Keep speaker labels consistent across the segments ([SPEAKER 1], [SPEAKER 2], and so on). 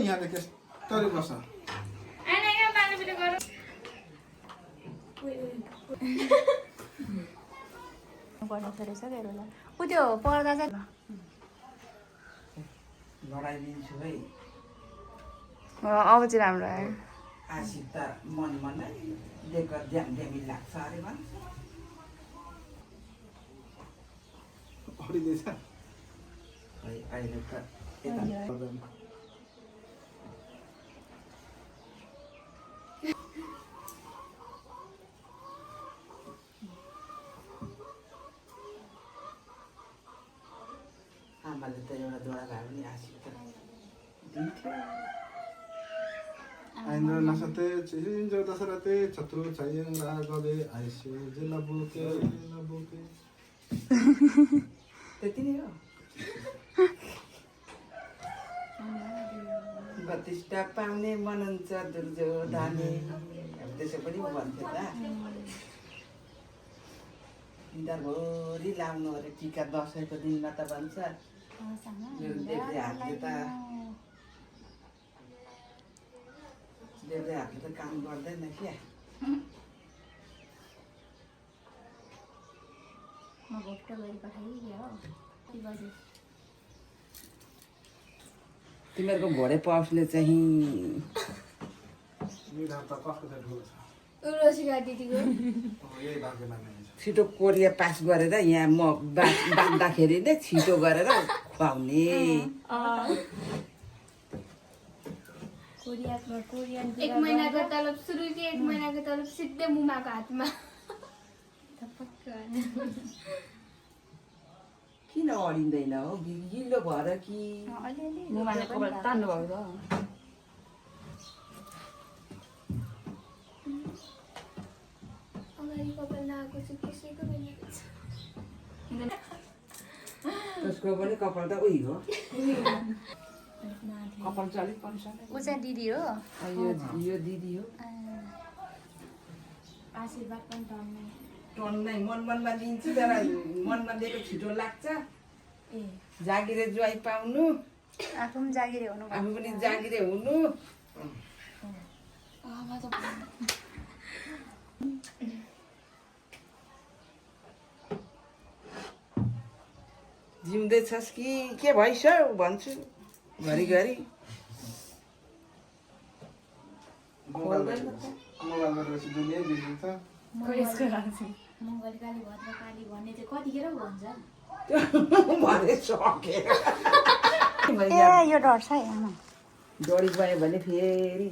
[SPEAKER 1] यहाँदेखि यस्तरी बस्छ
[SPEAKER 2] ऊ त्यो पर्दा चाहिँ
[SPEAKER 3] लडाइदिन्छु है
[SPEAKER 2] अब चाहिँ राम्रो आयो
[SPEAKER 3] आशिक त मन मनै देख ड्याम ड्यामी लाग्छ अरे भन्छ
[SPEAKER 1] अडिँदैछ
[SPEAKER 3] खै अहिले त यता आमाले त एउटा जोडा भए पनि आशिक त दिन्थ्यो
[SPEAKER 1] आइन्द्र नसते चिन्जो दशरथे छत्रु छैन रागवे आइसु जिल्ला बुके
[SPEAKER 3] त्यति नै हो 32 पाउने मन हुन्छ दुर्योधने त्यसो पनि भन्थ्यो त दिनभरि लाउनु अरे टिका दसैँको दिनमा त भन्छ देब्रे हातले त काम गर्दैन क्या तिमीहरूको घोडे पाउसले चाहिँ छिटो कोरिया पास गरेर यहाँ म बाँच्दाखेरि नै छिटो गरेर खुवाउने
[SPEAKER 4] एक महिनाको तलब सुरु कि एक महिनाको तलब सिधै मुमाको हातमा
[SPEAKER 3] किन अडिँदैन हो गिलो भएर कि
[SPEAKER 2] तान्नु भएको
[SPEAKER 4] अगाडि कपाल नआएको चाहिँ कसैको बनिएको छ
[SPEAKER 3] त्यसको पनि कपाल त उही हो कपाल चाहिँ अलिक पनि
[SPEAKER 2] ऊ चाहिँ दिदी हो
[SPEAKER 3] यो दिदी हो
[SPEAKER 4] आशीर्वाद पनि टन्नै
[SPEAKER 3] टन्नै मनमा दिन्छु तर मनमा दिएको छिटो लाग्छ
[SPEAKER 4] ए
[SPEAKER 3] जागिरे ज्वाइँ पाउनु
[SPEAKER 2] आफू पनि जागिरे हुनु
[SPEAKER 3] आफू पनि जागिरे हुनु जिउँदैछस् कि के भइस भन्छु घरिघरि
[SPEAKER 1] मोबाइल गरेपछि दुनिया बिग्रिन्छ
[SPEAKER 4] मङ्गल काली भद्र काली भन्ने चाहिँ कतिखेर भन्छ
[SPEAKER 3] भने सकेर
[SPEAKER 2] ए यो डर छ है आमा
[SPEAKER 3] डढी गयो भने फेरि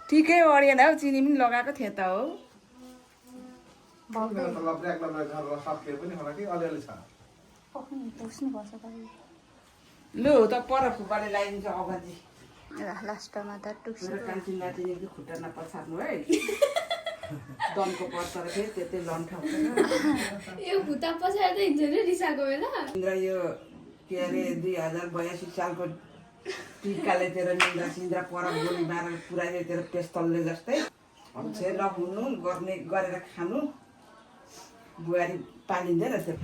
[SPEAKER 3] ठिकै अडिएन हौ चिनी पनि लगाएको थिएँ त हो लु त पर फुपाले लगाइदिन्छ अगाडि
[SPEAKER 2] लास्टमा त टुक्स
[SPEAKER 3] मेरो कान्छी नातिनीको खुट्टा नपछार्नु है दमको पर्छ र फेरि त्यतै लन्ठ
[SPEAKER 4] यो भुता पछाड्दै हिँड्छ नि रिसाको बेला
[SPEAKER 3] इन्द्र यो के अरे 2082 सालको टिकाले तेरो निन्द्रा सिन्द्रा पर गोली मारेर पुऱ्याइदियो तेरो पेस्तलले जस्तै अन्छे नहुनु गर्ने गरेर खानु बुहारी पालिँदैन त्यो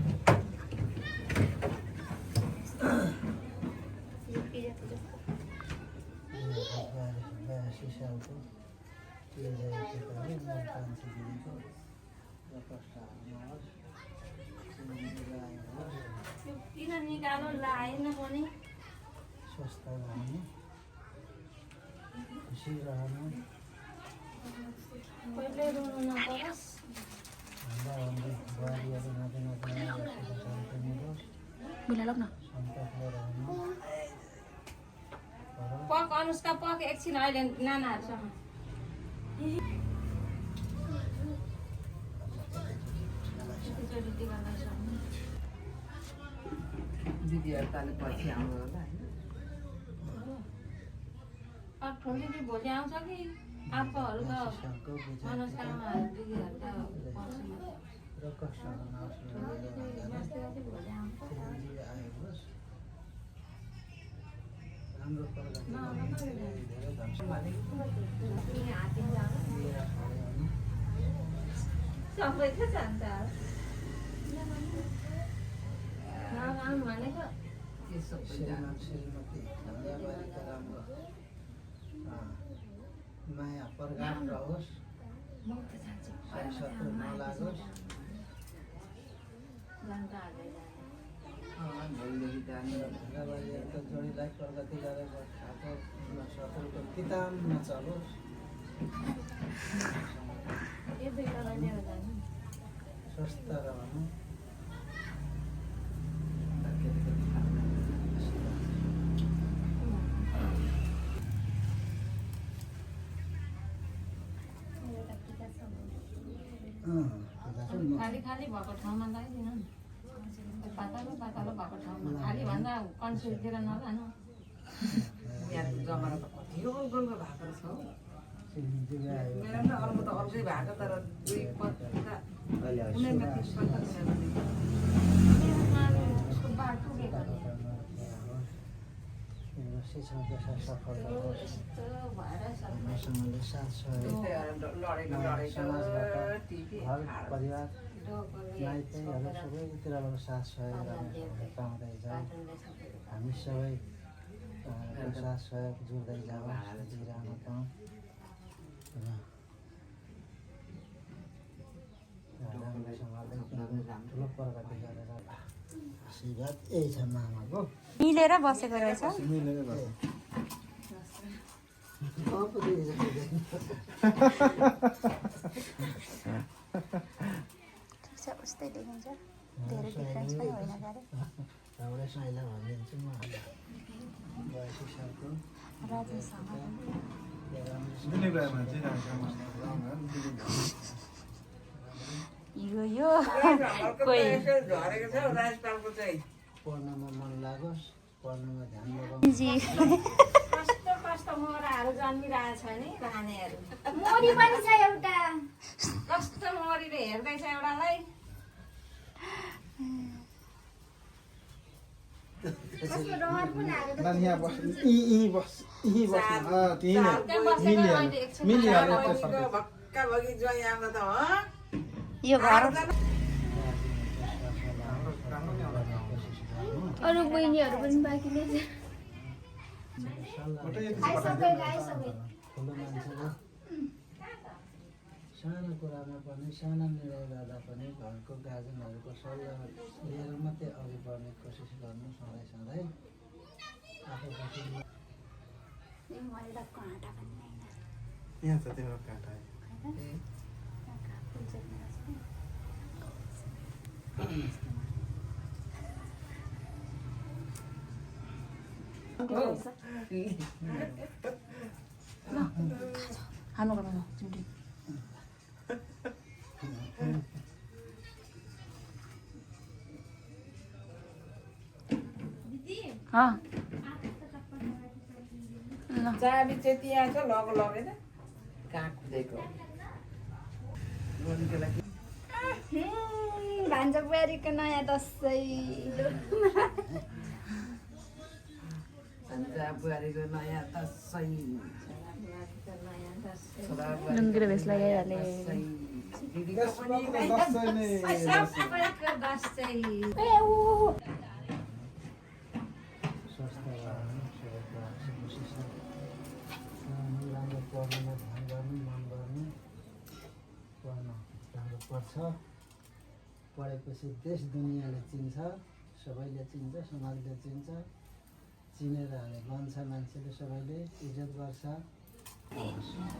[SPEAKER 4] किन निकालो लाएन पनि
[SPEAKER 5] स्वस्थ रहनु खुसी रहनु
[SPEAKER 4] कहिले रुनु नपरोस्
[SPEAKER 5] बुहारीहरू नाति नातिनीहरू
[SPEAKER 2] मिला लग्न
[SPEAKER 5] सन्तोषले रहनु
[SPEAKER 4] पक अनुष्का पक एकछिन अहिले नानाहरूसँग
[SPEAKER 3] दिदीहरू त अलिक पछि आउनु होला होइन
[SPEAKER 4] ठुलो दिदी भोलि आउँछ कि आप्पाहरू त अनुष्कामा दिदीहरू त
[SPEAKER 5] र कष्टहरू
[SPEAKER 4] भोलि आउँछ
[SPEAKER 5] आयोस् राम्रो
[SPEAKER 4] सबै त जान्छ आउनु भनेको
[SPEAKER 3] के सबै
[SPEAKER 5] श्रीमान श्रीमती धन्यवाद राम्रो माया प्रगाड रहोस् शत्रु नलागोस्
[SPEAKER 3] भोलिदेखि जाने
[SPEAKER 5] धारावाहिकको जोडीलाई प्रगति गरेर खाएको शत्रुको किताब नचलोस् स्वस्थ रहनु
[SPEAKER 4] खाली खाली भएको ठाउँमा लगाइदिनु नि पातलो पातलो भएको ठाउँमा खाली भन्दा कन्सुलतिर नलानु
[SPEAKER 3] यहाँ जमाना त कति गोलगोलको भएको रहेछ हौ मेरो पनि अर्को त अर्कै भएको तर दुई पत्ता कुनै माथि पत्ता छैन
[SPEAKER 4] उसको बाटो टुटेको नि
[SPEAKER 5] शिक्षण पेसा सफल रहोस्
[SPEAKER 4] यस्तो भएर सब
[SPEAKER 5] राम्रोसँगले साथ सहयोग समाजबाट घर परिवार नाइतेहरू सबैतिरबाट साथ सहयोग पाउँदै जाउँ हामी सबै साथ सहयोग जोड्दै जाउँ जिराउन पाऊँ राम्रोसँगले ठुलो प्रगति गरेर आशीर्वाद यही छ मामाको
[SPEAKER 2] मिलेर बसेको रहेछ
[SPEAKER 1] मिलेर बस्छ।
[SPEAKER 2] ठिक छ उस्तै देखिन्छ धेरै डिफ्रेन्स पनि होइन गरे
[SPEAKER 5] राम्रै साइला भनिदिन्छु म बयासी सालको
[SPEAKER 2] राजेशसँग
[SPEAKER 1] दिलीप राई मान्छे
[SPEAKER 2] यो कोही
[SPEAKER 3] झरेको छ राजपालको चाहिँ
[SPEAKER 5] पढ्नमा मन लागोस् पढ्नुमा ध्यान लगाउँ
[SPEAKER 2] जी
[SPEAKER 4] कस्तो कस्तो मोराहरू जन्मिरहेछ नि खानेहरू
[SPEAKER 2] मोरी पनि छ एउटा
[SPEAKER 4] कस्तो मोरीले हेर्दैछ एउटालाई
[SPEAKER 1] यहाँ बस यहीँ बस त्यहीँ नै मिलिहाल्यो
[SPEAKER 3] भक्का भगी ज्वाइँ आमा त हो
[SPEAKER 2] यो घर
[SPEAKER 6] अरू बहिनीहरू पनि बाँकी नै छ
[SPEAKER 5] ठुलो मान्छेले सानो कुरामा पनि सानो निर्णय गर्दा पनि घरको गार्जेनहरूको सल्लाह लिएर मात्रै अघि बढ्ने कोसिस गर्नु सधैँ सधैँ आफूपछि
[SPEAKER 1] यहाँ छ तिम्रो काँटा
[SPEAKER 2] हाम्रो घरमा चिम्टी
[SPEAKER 3] चाबी चाहिँ त्यहाँ छ लगेन कहाँ कुदेको बोल्नुको लागि
[SPEAKER 6] भान्जा बुहारीको नयाँ दसैँ
[SPEAKER 3] भन्छ बुहारीको नयाँ दसैँ
[SPEAKER 2] लुङ्गी र भेष लगाइहाले
[SPEAKER 5] स्वस्थ रहनु सबैको हाँसी खुसी छ राम्रो पढ्नुमा ध्यान गर्नु मन गर्नु पढ्न राम्रो पर्छ पढेपछि देश दुनियाँले चिन्छ सबैले चिन्छ समाजले चिन्छ चिनेर हामी बन्छ मान्छेले सबैले इज्जत गर्छ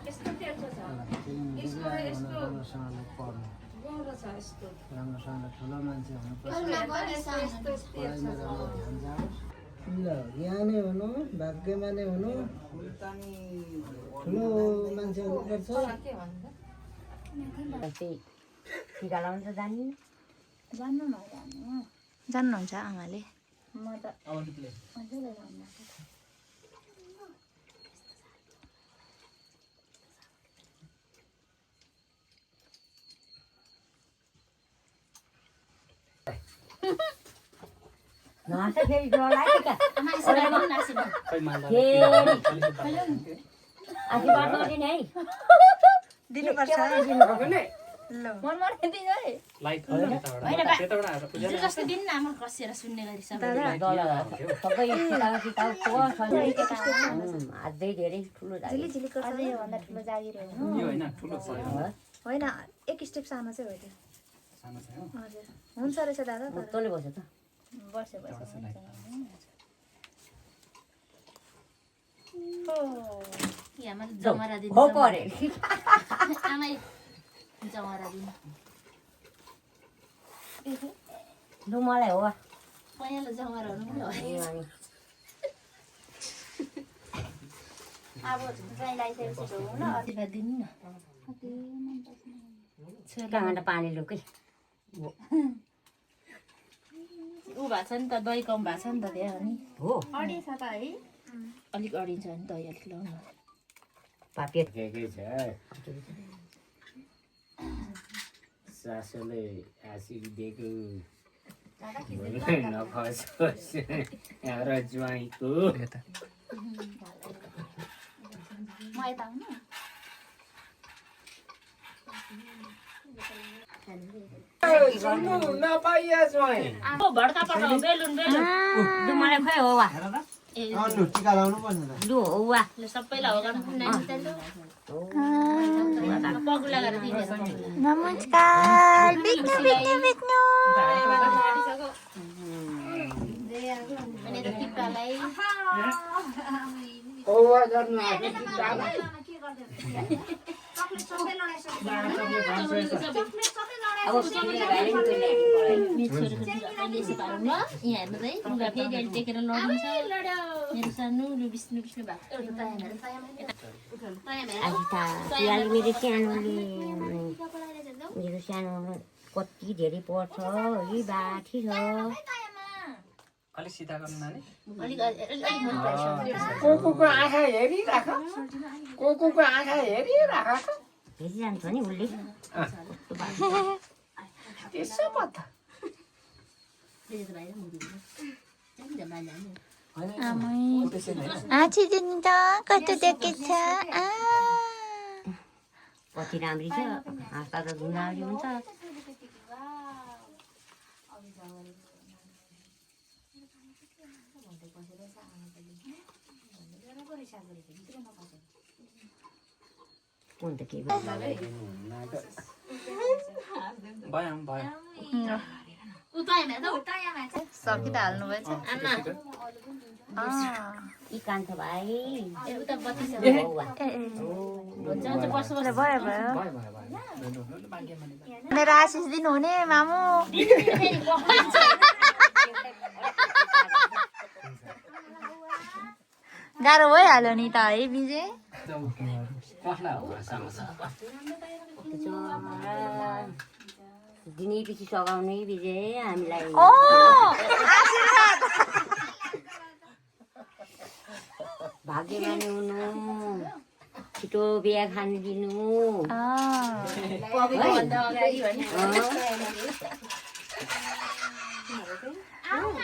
[SPEAKER 4] यस्तो तेर्सो छ
[SPEAKER 5] राम्रोसँगले पढ्नु
[SPEAKER 4] गौरो छ यस्तो
[SPEAKER 5] राम्रोसँग ठुलो मान्छे हुनुपर्छ पढाइमा राम्रो ध्यान जाओस् ल ज्ञानै हुनु भाग्यमा नै हुनु ठुलो मान्छे हुनुपर्छ
[SPEAKER 4] के भन्छ
[SPEAKER 6] टिका लाउनु त जान्नु
[SPEAKER 2] जान्नुहुन्छ आमाले
[SPEAKER 6] म त मजाले लाउनु
[SPEAKER 7] नहाँस फेरि डरलाग्यो क्या आशीर्वाद नदिने है
[SPEAKER 2] दिनुपर्छ
[SPEAKER 6] मन मराइदिनु है
[SPEAKER 8] लाइट त्यताबाट आएर पूजा
[SPEAKER 4] जस्तो दिन न आमा कसेर सुन्ने गरी सबै
[SPEAKER 7] सबै किताब अझै धेरै ठुलो
[SPEAKER 2] झिली झिली गर्छ अझै योभन्दा ठुलो जागिर होइन
[SPEAKER 8] यो होइन ठुलो छ यो
[SPEAKER 2] होइन एक स्टेप सानो चाहिँ हो त्यो
[SPEAKER 8] सानो छ यो
[SPEAKER 2] हजुर हुन्छ रहेछ दादा तर
[SPEAKER 7] तँले बस्यो त
[SPEAKER 2] बस्यो बस्यो
[SPEAKER 4] आमा जमरा दिन
[SPEAKER 7] हो परे
[SPEAKER 4] आमा जमरा दिन
[SPEAKER 7] लु मलाई हो
[SPEAKER 4] पहेँलो जमराहरू पनि भयो
[SPEAKER 2] अब चाहिँ लाइसेन्स हो न
[SPEAKER 4] आशीर्वाद दिनु न
[SPEAKER 7] कहाँबाट पानी लुकै
[SPEAKER 4] ऊ भएको छ नि त दही कम भएको छ नि त त्यहाँ नि
[SPEAKER 7] हो
[SPEAKER 2] अडी छ त है
[SPEAKER 4] अलिक अडिन्छ नि दही अलिक लाउनु
[SPEAKER 7] पापे
[SPEAKER 9] सासूले आशिक दिएको नखसोस् र ज्वाइँको
[SPEAKER 2] म यता आउनु
[SPEAKER 9] नपाइया ज्वाइँ
[SPEAKER 4] भड्का पठाऊ बेलुन बेलुन
[SPEAKER 7] लु मलाई खोइ हो वा
[SPEAKER 5] लु टिका लाउनु पर्ने त
[SPEAKER 7] लु हो वा
[SPEAKER 4] सबैलाई हो गर्नु पगुला गरेर दिने
[SPEAKER 2] नमस्कार बिक्नु बिक्नु बिक्नु
[SPEAKER 4] अनि त टिप्पालाई
[SPEAKER 9] औवा गर्नु
[SPEAKER 7] अब
[SPEAKER 4] यहाँ हेर्नु है लुगा फेरि अहिले टेकेर लडिन्छ मेरो सानो लु बिस्नु बिस्नु भएको
[SPEAKER 7] अहिले मेरो सानोले कति धेरै पढ्छ है बाठी छ
[SPEAKER 8] अलिक सिधा गर्नु नानी
[SPEAKER 9] कोको आँखा हेरिराख कोको आँखा हेरिराख
[SPEAKER 7] हेरिरहन्छ नि उसले
[SPEAKER 9] त्यसो पो त
[SPEAKER 2] आछि दिनु त कस्तो देखेछ
[SPEAKER 7] कति राम्री छ हाँस्दा त धुन राम्री हुन्छ कुन त के
[SPEAKER 8] भयो
[SPEAKER 2] सकी त हाल्नु भएछ
[SPEAKER 7] यी कान्छ भाइ
[SPEAKER 2] भयो भयो मेरो आशिष दिनु हुने मामु गाह्रो भइहाल्यो नि त है विजय
[SPEAKER 7] दिनै पछि सघाउने विजय हामीलाई
[SPEAKER 2] ओ आशीर्वाद
[SPEAKER 7] भाग्यमानी हुनु छिटो बिहा खानु दिनु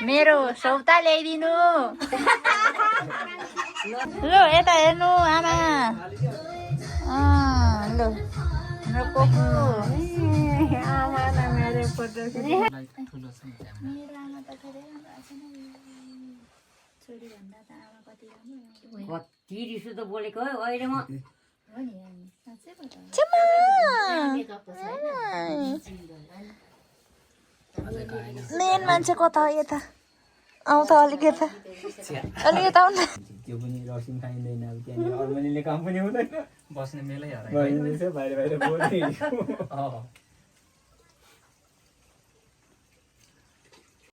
[SPEAKER 2] मेरो सौता ल्याइदिनु ल यता हेर्नु आमा ल मेरो कोकु आमा न मेरो फोटो
[SPEAKER 8] ठुलो छ
[SPEAKER 2] मेरो आमा त धेरै राम्रो छ नि छोरी भन्दा त आमा कति राम्रो
[SPEAKER 7] कति रिसो त बोलेको है अहिले म
[SPEAKER 2] हो नि साँच्चै पो त मेन मान्छे कता हो यता आउँछ अलिक यता अलिक यता आउनु
[SPEAKER 9] त्यो पनि रसिन खाइँदैन अब त्यहाँनिर अर्मनीले काम पनि हुँदैन
[SPEAKER 8] बस्ने मेलै हरायो
[SPEAKER 9] बाहिर बाहिर बोल्ने